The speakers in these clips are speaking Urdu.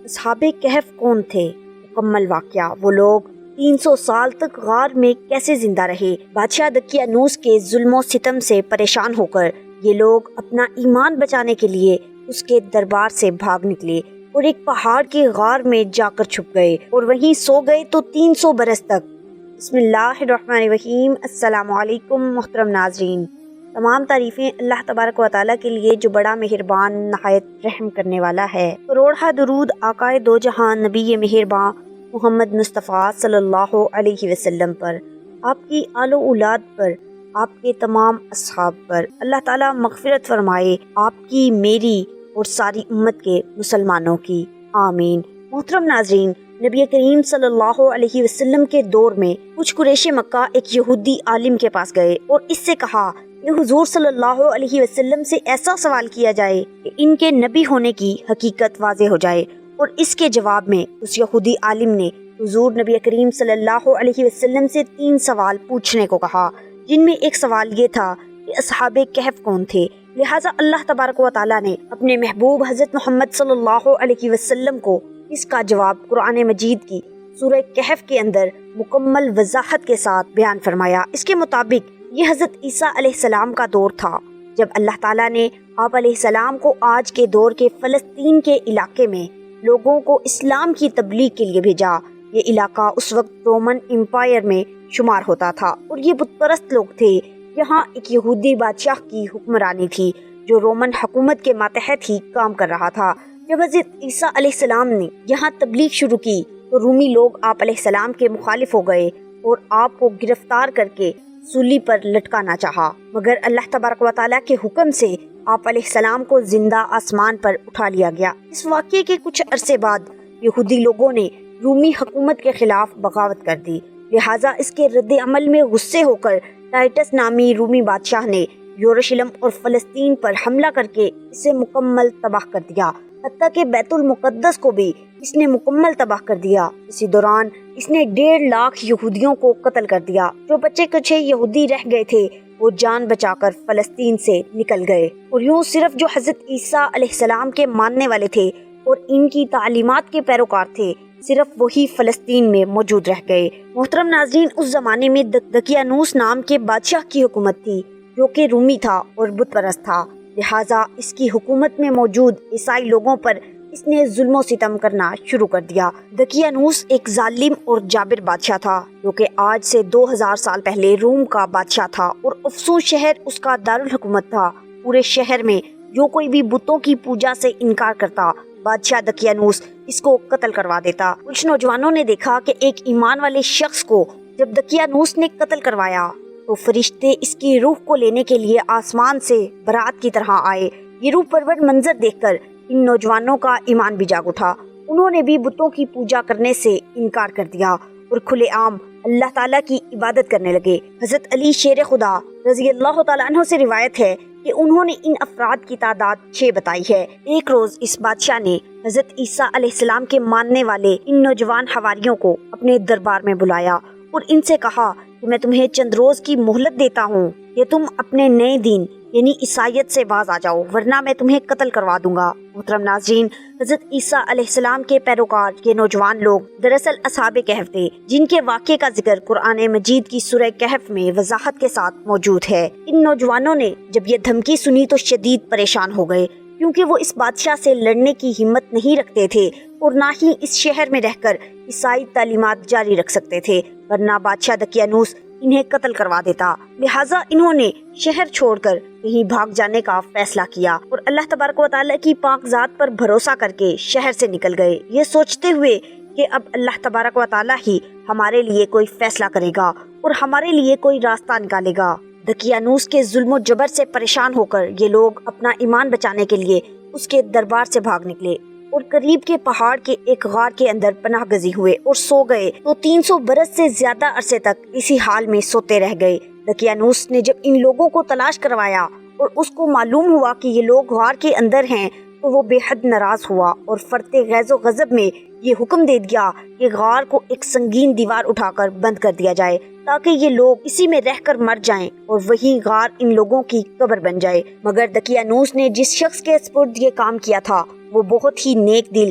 اصحاب کہف کون تھے؟ مکمل واقعہ۔ وہ لوگ 300 سال تک غار میں کیسے زندہ رہے؟ بادشاہ دقیانوس کے ظلم و ستم سے پریشان ہو کر یہ لوگ اپنا ایمان بچانے کے لیے اس کے دربار سے بھاگ نکلے اور ایک پہاڑ کے غار میں جا کر چھپ گئے اور وہیں سو گئے تو 300 برس تک۔ بسم اللہ الرحمن الرحیم۔ السلام علیکم محترم ناظرین، تمام تعریفیں اللہ تبارک و تعالیٰ کے لیے جو بڑا مہربان نہایت رحم کرنے والا ہے۔ کروڑہ درود آقائے دو جہاں نبی مہرباں محمد مصطفیٰ صلی اللہ علیہ وسلم پر، آپ کی آل و اولاد پر، آپ کے تمام اصحاب پر۔ اللہ تعالیٰ مغفرت فرمائے آپ کی، میری اور ساری امت کے مسلمانوں کی، آمین۔ محترم ناظرین، نبی کریم صلی اللہ علیہ وسلم کے دور میں کچھ قریش مکہ ایک یہودی عالم کے پاس گئے اور اس سے کہا کہ حضور صلی اللہ علیہ وسلم سے ایسا سوال کیا جائے کہ ان کے نبی ہونے کی حقیقت واضح ہو جائے، اور اس کے جواب میں اس یہودی عالم نے حضور نبی کریم صلی اللہ علیہ وسلم سے 3 سوال پوچھنے کو کہا، جن میں ایک سوال یہ تھا کہ اصحاب کہف کون تھے۔ لہٰذا اللہ تبارک و تعالیٰ نے اپنے محبوب حضرت محمد صلی اللہ علیہ وسلم کو اس کا جواب قرآن مجید کی سورہ کہف کے اندر مکمل وضاحت کے ساتھ بیان فرمایا۔ اس کے مطابق یہ حضرت عیسیٰ علیہ السلام کا دور تھا جب اللہ تعالیٰ نے آپ علیہ السلام کو آج کے دور کے فلسطین کے علاقے میں لوگوں کو اسلام کی تبلیغ کے لیے بھیجا۔ یہ علاقہ اس وقت رومن امپائر میں شمار ہوتا تھا اور یہ بت پرست لوگ تھے۔ یہاں ایک یہودی بادشاہ کی حکمرانی تھی جو رومن حکومت کے ماتحت ہی کام کر رہا تھا۔ جب حضرت عیسیٰ علیہ السلام نے یہاں تبلیغ شروع کی تو رومی لوگ آپ علیہ السلام کے مخالف ہو گئے اور آپ کو گرفتار کر کے سولی پر لٹکانا چاہا، مگر اللہ تبارک و تعالیٰ کے حکم سے آپ علیہ السلام کو زندہ آسمان پر اٹھا لیا گیا۔ اس واقعے کے کچھ عرصے بعد یہودی لوگوں نے رومی حکومت کے خلاف بغاوت کر دی، لہٰذا اس کے رد عمل میں غصے ہو کر ٹائٹس نامی رومی بادشاہ نے یروشلم اور فلسطین پر حملہ کر کے اسے مکمل تباہ کر دیا، حتیٰ کہ بیت المقدس کو بھی اس نے مکمل تباہ کر دیا۔ اسی دوران اس نے 1.5 لاکھ یہودیوں کو قتل کر دیا۔ جو بچے کچے یہودی رہ گئے تھے وہ جان بچا کر فلسطین سے نکل گئے، اور یوں صرف جو حضرت عیسیٰ علیہ السلام کے ماننے والے تھے اور ان کی تعلیمات کے پیروکار تھے، صرف وہی فلسطین میں موجود رہ گئے۔ محترم ناظرین، اس زمانے میں دقیانوس نام کے بادشاہ کی حکومت تھی جو کہ رومی تھا اور بت پرست تھا، لہٰذا اس کی حکومت میں موجود عیسائی لوگوں پر اس نے ظلم و ستم کرنا شروع کر دیا۔ دقیانوس ایک ظالم اور جابر بادشاہ تھا جو کہ آج سے 2000 سال پہلے روم کا بادشاہ تھا، اور افسوس شہر اس کا دارالحکومت تھا۔ پورے شہر میں جو کوئی بھی بتوں کی پوجا سے انکار کرتا، بادشاہ دقیانوس اس کو قتل کروا دیتا۔ کچھ نوجوانوں نے دیکھا کہ ایک ایمان والے شخص کو جب دقیانوس نے قتل کروایا تو فرشتے اس کی روح کو لینے کے لیے آسمان سے برات کی طرح آئے۔ یہ روح پرور منظر دیکھ کر ان نوجوانوں کا ایمان بھی جاگ اٹھا۔ انہوں نے بھی بتوں کی پوجا کرنے سے انکار کر دیا اور کھلے عام اللہ تعالیٰ کی عبادت کرنے لگے۔ حضرت علی شیر خدا رضی اللہ تعالیٰ عنہ سے روایت ہے کہ انہوں نے ان افراد کی تعداد 6 بتائی ہے۔ ایک روز اس بادشاہ نے حضرت عیسیٰ علیہ السلام کے ماننے والے ان نوجوان حواریوں کو اپنے دربار میں بلایا اور ان سے کہا کہ میں تمہیں چند روز کی مہلت دیتا ہوں کہ تم اپنے نئے دین یعنی عیسائیت سے باز آ جاؤ، ورنہ میں تمہیں قتل کروا دوں گا۔ محترم ناظرین، حضرت عیسیٰ علیہ السلام کے پیروکار یہ نوجوان لوگ دراصل اصحاب کہف تھے، جن کے واقعے کا ذکر قرآن مجید کی سورہ کہف میں وضاحت کے ساتھ موجود ہے۔ ان نوجوانوں نے جب یہ دھمکی سنی تو شدید پریشان ہو گئے، کیونکہ وہ اس بادشاہ سے لڑنے کی ہمت نہیں رکھتے تھے اور نہ ہی اس شہر میں رہ کر عیسائی تعلیمات جاری رکھ سکتے تھے، ورنہ بادشاہ دقیانوس انہیں قتل کروا دیتا۔ لہٰذا انہوں نے شہر چھوڑ کر کہیں بھاگ جانے کا فیصلہ کیا اور اللہ تبارک و تعالیٰ کی پاک ذات پر بھروسہ کر کے شہر سے نکل گئے، یہ سوچتے ہوئے کہ اب اللہ تبارک و تعالیٰ ہی ہمارے لیے کوئی فیصلہ کرے گا اور ہمارے لیے کوئی راستہ نکالے گا۔ دقیانوس کے ظلم و جبر سے پریشان ہو کر یہ لوگ اپنا ایمان بچانے کے لیے اس کے دربار سے بھاگ نکلے اور قریب کے پہاڑ کے ایک غار کے اندر پناہ گزی ہوئے اور سو گئے تو 300 برس سے زیادہ عرصے تک اسی حال میں سوتے رہ گئے۔ دقیانوس نے جب ان لوگوں کو تلاش کروایا اور اس کو معلوم ہوا کہ یہ لوگ غار کے اندر ہیں تو وہ بے حد ناراض ہوا اور فرتے غیظ و غضب میں یہ حکم دے دیا کہ غار کو ایک سنگین دیوار اٹھا کر بند کر دیا جائے تاکہ یہ لوگ اسی میں رہ کر مر جائیں اور وہی غار ان لوگوں کی قبر بن جائے۔ مگر دقیانوس نے جس شخص کے سپرد یہ کام کیا تھا وہ بہت ہی نیک دل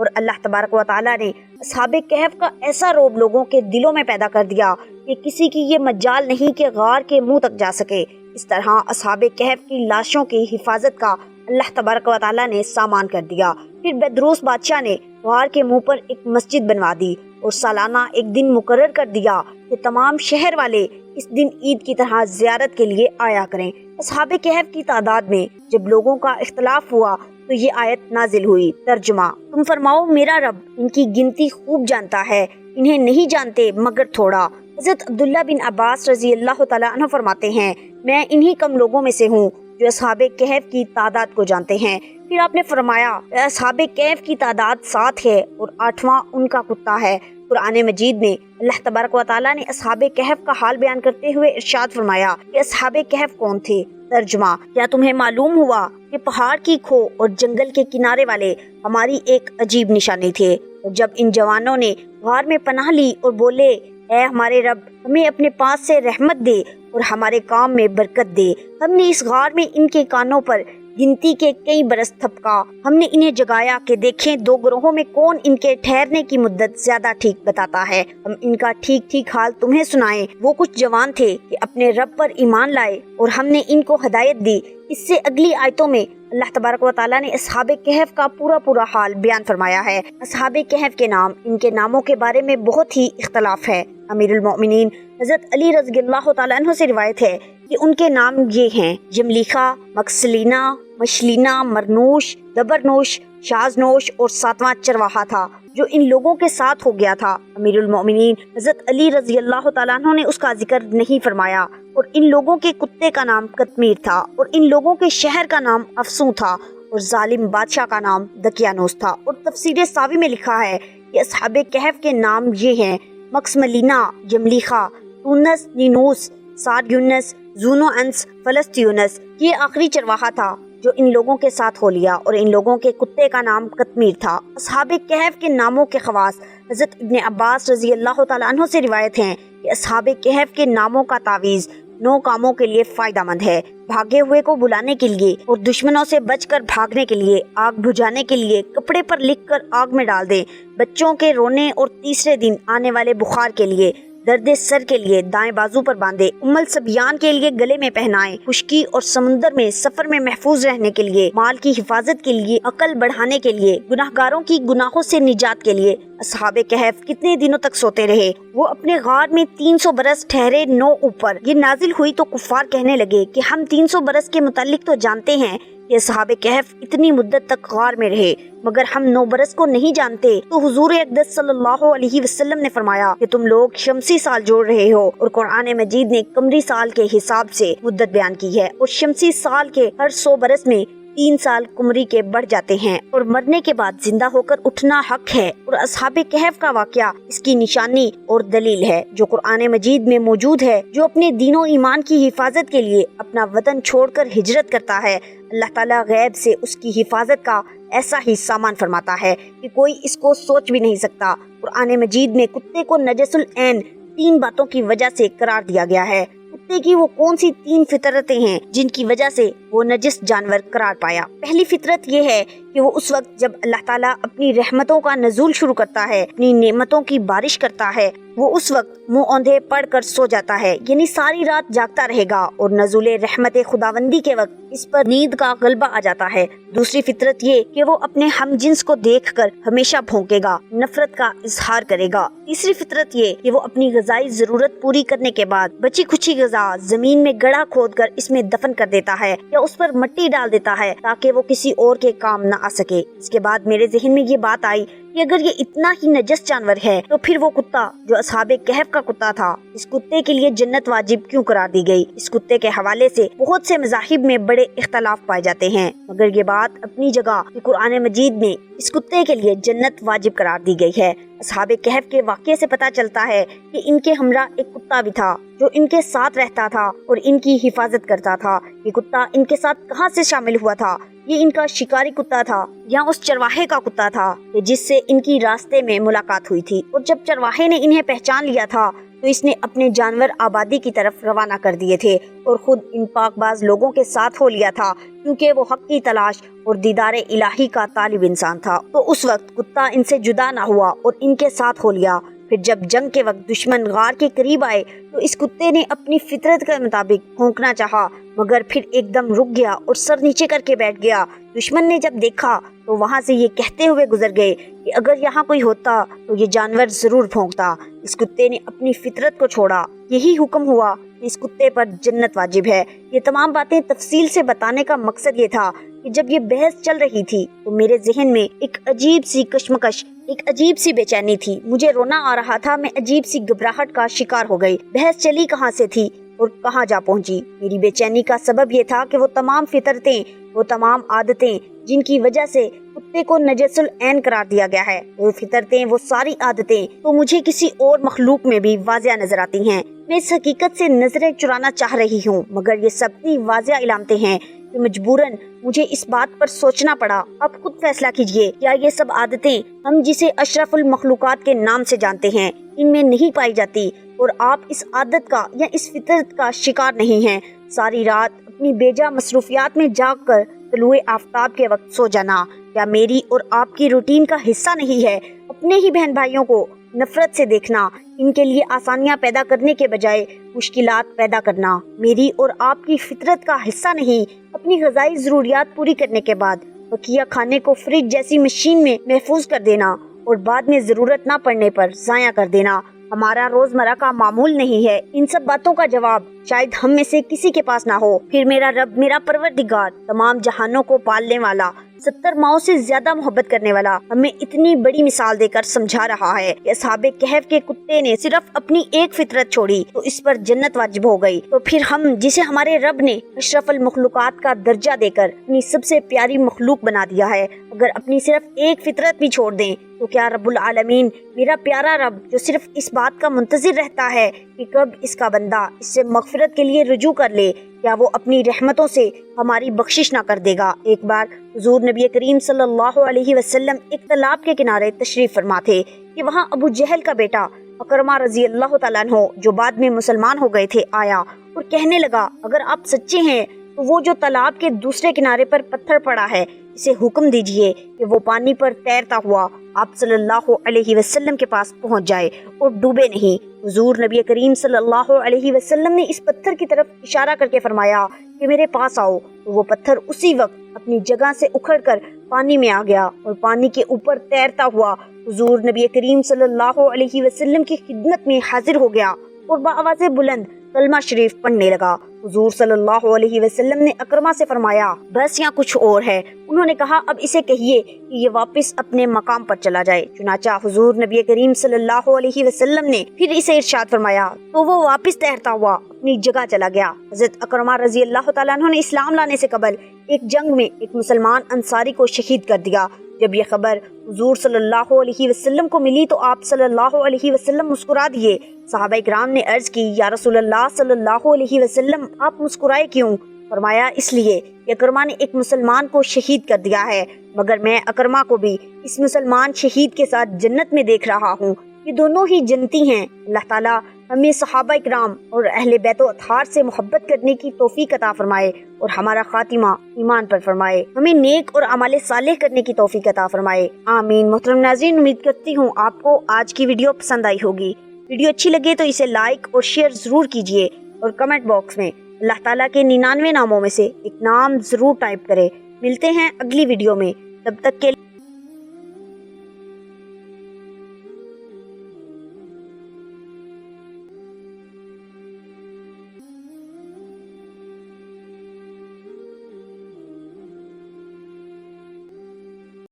اور اللہ تبارک و تعالیٰ نے اصحاب کہف کا ایسا رعب لوگوں کے دلوں میں پیدا کر دیا کہ کسی کی یہ مجال نہیں کہ غار کے منہ تک جا سکے۔ اس طرح اصحاب کہف کی لاشوں کی حفاظت کا اللہ تبارک و تعالیٰ نے سامان کر دیا۔ پھر بدروس بادشاہ نے غار کے منہ پر ایک مسجد بنوا دی اور سالانہ ایک دن مقرر کر دیا کہ تمام شہر والے اس دن عید کی طرح زیارت کے لیے آیا کریں۔ اصحاب کہف کی تعداد میں جب لوگوں کا اختلاف ہوا تو یہ آیت نازل ہوئی۔ ترجمہ: تم فرماؤ میرا رب ان کی گنتی خوب جانتا ہے، انہیں نہیں جانتے مگر تھوڑا۔ حضرت عبداللہ بن عباس رضی اللہ تعالیٰ عنہ فرماتے ہیں، میں انہی کم لوگوں میں سے ہوں جو اصحاب کہف کی تعداد کو جانتے ہیں۔ پھر آپ نے فرمایا اصحاب کہف کی تعداد 7 ہے اور 8واں ان کا کتا ہے۔ قرآن مجید میں اللہ تبارک و تعالیٰ نے اصحاب کہف کا حال بیان کرتے ہوئے ارشاد فرمایا کہ اصحاب کہف کون تھے۔ ترجمہ: کیا تمہیں معلوم ہوا کہ پہاڑ کی کھو اور جنگل کے کنارے والے ہماری ایک عجیب نشانی تھے، اور جب ان جوانوں نے غار میں پناہ لی اور بولے اے ہمارے رب ہمیں اپنے پاس سے رحمت دے اور ہمارے کام میں برکت دے، ہم نے اس غار میں ان کے کانوں پر گنتی کے کئی برس تھپکا، ہم نے انہیں جگایا کہ دیکھیں 2 گروہوں میں کون ان کے ٹھہرنے کی مدت زیادہ ٹھیک بتاتا ہے، ہم ان کا ٹھیک ٹھیک حال تمہیں سنائیں۔ وہ کچھ جوان تھے کہ اپنے رب پر ایمان لائے اور ہم نے ان کو ہدایت دی۔ اس سے اگلی آیتوں میں اللہ تبارک و تعالیٰ نے اصحاب کہف کا پورا حال بیان فرمایا ہے۔ اصحاب کہف کے نام، ان کے ناموں کے بارے میں بہت ہی اختلاف ہے۔ امیر المؤمنین حضرت علی رضی اللہ تعالیٰ عنہ سے روایت ہے کہ ان کے نام یہ ہیں: جملیخہ، مکسلینہ، مشلینہ، مرنوش، دبرنوش، شازنوش اور 7واں چرواہا تھا جو ان لوگوں کے ساتھ ہو گیا تھا۔ امیر المؤمنین حضرت علی رضی اللہ تعالیٰ عنہ نے اس کا ذکر نہیں فرمایا۔ اور ان لوگوں کے کتے کا نام قطمیر تھا، اور ان لوگوں کے شہر کا نام افسوں تھا، اور ظالم بادشاہ کا نام دقیانوس تھا۔ اور تفسیر ساوی میں لکھا ہے کہ اصحاب کہف کے نام یہ ہیں: مکسملینہ، جملیخہ، تونس، نینوس، ساریونس، زونو انس، فلسطیونس۔ یہ آخری چرواہا تھا جو ان لوگوں کے ساتھ ہو لیا، اور ان لوگوں کے کتے کا نام قطمیر تھا۔ اصحاب کہف کے ناموں کے خواص حضرت ابن عباس رضی اللہ تعالیٰ عنہ سے روایت ہیں کہ اصحاب کہف کے ناموں کا تعویذ 9 کاموں کے لیے فائدہ مند ہے: بھاگے ہوئے کو بلانے کے لیے، اور دشمنوں سے بچ کر بھاگنے کے لیے، آگ بجھانے کے لیے، کپڑے پر لکھ کر آگ میں ڈال دیں، بچوں کے رونے اور تیسرے دن آنے والے بخار کے لیے، درد سر کے لیے دائیں بازو پر باندھے، ام الصبیان کے لیے گلے میں پہنائیں، خشکی اور سمندر میں سفر میں محفوظ رہنے کے لیے، مال کی حفاظت کے لیے، عقل بڑھانے کے لیے، گناہگاروں کی گناہوں سے نجات کے لیے۔ اصحاب کہف کتنے دنوں تک سوتے رہے؟ وہ اپنے غار میں 300 برس ٹھہرے 9 اوپر۔ یہ نازل ہوئی تو کفار کہنے لگے کہ ہم 300 برس کے متعلق تو جانتے ہیں کہ اصحاب کہف اتنی مدت تک غار میں رہے، مگر ہم 9 برس کو نہیں جانتے۔ تو حضور اقدس صلی اللہ علیہ وسلم نے فرمایا کہ تم لوگ شمسی سال جوڑ رہے ہو، اور قرآن مجید نے قمری سال کے حساب سے مدت بیان کی ہے، اور شمسی سال کے ہر 100 برس میں 3 سال قمری کے بڑھ جاتے ہیں، اور مرنے کے بعد زندہ ہو کر اٹھنا حق ہے۔ اور اصحاب کہف کا واقعہ اس کی نشانی اور دلیل ہے جو قرآن مجید میں موجود ہے۔ جو اپنے دین و ایمان کی حفاظت کے لیے اپنا وطن چھوڑ کر ہجرت کرتا ہے، اللہ تعالیٰ غیب سے اس کی حفاظت کا ایسا ہی سامان فرماتا ہے کہ کوئی اس کو سوچ بھی نہیں سکتا۔ قرآن مجید میں کتے کو نجس العین 3 باتوں کی وجہ سے قرار دیا گیا ہے۔ کتے کی وہ کون سی 3 فطرتیں ہیں جن کی وجہ سے وہ نجس جانور قرار پایا؟ پہلی فطرت یہ ہے کہ وہ اس وقت جب اللہ تعالیٰ اپنی رحمتوں کا نزول شروع کرتا ہے، اپنی نعمتوں کی بارش کرتا ہے، وہ اس وقت منہ اوندھے پڑھ کر سو جاتا ہے، یعنی ساری رات جاگتا رہے گا، اور نزول رحمت خداوندی کے وقت اس پر نیند کا غلبہ آ جاتا ہے۔ دوسری فطرت یہ کہ وہ اپنے ہم جنس کو دیکھ کر ہمیشہ بھونکے گا، نفرت کا اظہار کرے گا۔ تیسری فطرت یہ کہ وہ اپنی غذائی ضرورت پوری کرنے کے بعد بچی کھچی غذا زمین میں گڑھا کھود کر اس میں دفن کر دیتا ہے، یا اس پر مٹی ڈال دیتا ہے تاکہ وہ کسی اور کے کام نہ آ سکے۔ اس کے بعد میرے ذہن میں یہ بات آئی کہ اگر یہ اتنا ہی نجس جانور ہے تو پھر وہ کتا جو اصحاب کہف کا کتا تھا، اس کتے کے لیے جنت واجب کیوں قرار دی گئی؟ اس کتے کے حوالے سے بہت سے مذاہب میں بڑے اختلاف پائے جاتے ہیں، مگر یہ بات اپنی جگہ کہ قرآن مجید میں اس کتے کے لیے جنت واجب قرار دی گئی ہے۔ اصحاب کہف کے واقعے سے پتہ چلتا ہے کہ ان کے ہمراہ ایک کتا بھی تھا جو ان کے ساتھ رہتا تھا اور ان کی حفاظت کرتا تھا۔ یہ کتا ان کے ساتھ کہاں سے شامل ہوا تھا؟ یہ ان کا شکاری کتا تھا یا اس چرواہے کا کتا تھا کہ جس سے ان کی راستے میں ملاقات ہوئی تھی، اور جب چرواہے نے انہیں پہچان لیا تھا تو اس نے اپنے جانور آبادی کی طرف روانہ کر دیے تھے اور خود ان پاک باز لوگوں کے ساتھ ہو لیا تھا، کیونکہ وہ حق کی تلاش اور دیدار الہی کا طالب انسان تھا۔ تو اس وقت کتا ان سے جدا نہ ہوا اور ان کے ساتھ ہو لیا۔ پھر جب جنگ کے وقت دشمن غار کے قریب آئے تو اس کتے نے اپنی فطرت کے مطابق بھونکنا چاہا، مگر پھر ایک دم رک گیا اور سر نیچے کر کے بیٹھ گیا۔ دشمن نے جب دیکھا تو وہاں سے یہ کہتے ہوئے گزر گئے کہ اگر یہاں کوئی ہوتا تو یہ جانور ضرور بھونکتا۔ اس کتے نے اپنی فطرت کو چھوڑا۔ یہی حکم ہوا کہ اس کتے پر جنت واجب ہے۔ یہ تمام باتیں تفصیل سے بتانے کا مقصد یہ تھا کہ جب یہ بحث چل رہی تھی تو میرے ذہن میں ایک عجیب سی کشمکش، ایک عجیب سی بے چینی تھی۔ مجھے رونا آ رہا تھا، میں عجیب سی گھبراہٹ کا شکار ہو گئی۔ بحث چلی کہاں سے تھی اور کہاں جا پہنچی؟ میری بے چینی کا سبب یہ تھا کہ وہ تمام فطرتیں، وہ تمام عادتیں جن کی وجہ سے کتے کو نجس العین قرار دیا گیا ہے، وہ فطرتیں، وہ ساری عادتیں تو مجھے کسی اور مخلوق میں بھی واضح نظر آتی ہیں۔ میں اس حقیقت سے نظریں چرانا چاہ رہی ہوں، مگر یہ سب اتنی واضح علامتیں ہیں کہ مجبوراً مجھے اس بات پر سوچنا پڑا۔ اب خود فیصلہ کیجئے، کیا یہ سب عادتیں ہم جسے اشرف المخلوقات کے نام سے جانتے ہیں ان میں نہیں پائی جاتی، اور آپ اس عادت کا یا اس فطرت کا شکار نہیں ہیں؟ ساری رات اپنی بیجا مصروفیات میں جاگ کر طلوع آفتاب کے وقت سو جانا کیا میری اور آپ کی روٹین کا حصہ نہیں ہے؟ اپنے ہی بہن بھائیوں کو نفرت سے دیکھنا، ان کے لیے آسانیاں پیدا کرنے کے بجائے مشکلات پیدا کرنا میری اور آپ کی فطرت کا حصہ نہیں؟ اپنی غذائی ضروریات پوری کرنے کے بعد بقیہ کھانے کو فریج جیسی مشین میں محفوظ کر دینا اور بعد میں ضرورت نہ پڑنے پر ضائع کر دینا ہمارا روزمرہ کا معمول نہیں ہے؟ ان سب باتوں کا جواب شاید ہم میں سے کسی کے پاس نہ ہو۔ پھر میرا رب، میرا پروردگار، تمام جہانوں کو پالنے والا، 70 ماؤں سے زیادہ محبت کرنے والا، ہمیں اتنی بڑی مثال دے کر سمجھا رہا ہے کہ اصحاب کہف کے کتے نے صرف اپنی ایک فطرت چھوڑی تو اس پر جنت واجب ہو گئی، تو پھر ہم جسے ہمارے رب نے اشرف المخلوقات کا درجہ دے کر اپنی سب سے پیاری مخلوق بنا دیا ہے، اگر اپنی صرف ایک فطرت بھی چھوڑ دیں تو کیا رب العالمین، میرا پیارا رب جو صرف اس بات کا منتظر رہتا ہے کہ کب اس کا بندہ اس سے مغفرت کے لیے رجوع کر لے، کیا وہ اپنی رحمتوں سے ہماری بخشش نہ کر دے گا؟ ایک بار حضور نبی کریم صلی اللہ علیہ وسلم ایک تالاب کے کنارے تشریف فرما تھے کہ وہاں ابو جہل کا بیٹا اکرمہ رضی اللہ تعالیٰ عنہ، جو بعد میں مسلمان ہو گئے تھے، آیا اور کہنے لگا، اگر آپ سچے ہیں تو وہ جو تالاب کے دوسرے کنارے پر پتھر پڑا ہے اسے حکم دیجئے کہ وہ پانی پر تیرتا ہوا آپ صلی اللہ علیہ وسلم کے پاس پہنچ جائے اور ڈوبے نہیں۔ حضور نبی کریم صلی اللہ علیہ وسلم نے اس پتھر کی طرف اشارہ کر کے فرمایا کہ میرے پاس آؤ، تو وہ پتھر اسی وقت اپنی جگہ سے اکھڑ کر پانی میں آ گیا اور پانی کے اوپر تیرتا ہوا حضور نبی کریم صلی اللہ علیہ وسلم کی خدمت میں حاضر ہو گیا اور بآواز بلند کلمہ شریف پڑھنے لگا۔ حضور صلی اللہ علیہ وسلم نے اکرمہ سے فرمایا، بس یہاں کچھ اور ہے۔ انہوں نے کہا، اب اسے کہیے کہ یہ واپس اپنے مقام پر چلا جائے۔ چنانچہ حضور نبی کریم صلی اللہ علیہ وسلم نے پھر اسے ارشاد فرمایا تو وہ واپس تیرتا ہوا اپنی جگہ چلا گیا۔ حضرت اکرمہ رضی اللہ تعالیٰ عنہ نے اسلام لانے سے قبل ایک جنگ میں ایک مسلمان انصاری کو شہید کر دیا۔ جب یہ خبر حضور صلی اللہ علیہ وسلم کو ملی تو آپ صلی اللہ علیہ وسلم مسکرا دیے۔ صحابہ کرام نے عرض کی، یا رسول اللہ صلی اللہ علیہ وسلم، آپ مسکرائے کیوں؟ فرمایا، اس لیے کہ اکرمہ نے ایک مسلمان کو شہید کر دیا ہے، مگر میں اکرمہ کو بھی اس مسلمان شہید کے ساتھ جنت میں دیکھ رہا ہوں، یہ دونوں ہی جنتی ہیں۔ اللہ تعالیٰ ہمیں صحابہ کرام اور اہل بیت و اطہار سے محبت کرنے کی توفیق عطا فرمائے اور ہمارا خاتمہ ایمان پر فرمائے، ہمیں نیک اور اعمال صالح کرنے کی توفیق عطا فرمائے، آمین۔ محترم ناظرین، امید کرتی ہوں آپ کو آج کی ویڈیو پسند آئی ہوگی۔ ویڈیو اچھی لگے تو اسے لائک اور شیئر ضرور کیجیے اور کمنٹ باکس میں اللہ تعالیٰ کے 99 ناموں میں سے ایک نام ضرور ٹائپ کرے۔ ملتے ہیں اگلی ویڈیو میں، تب تک کے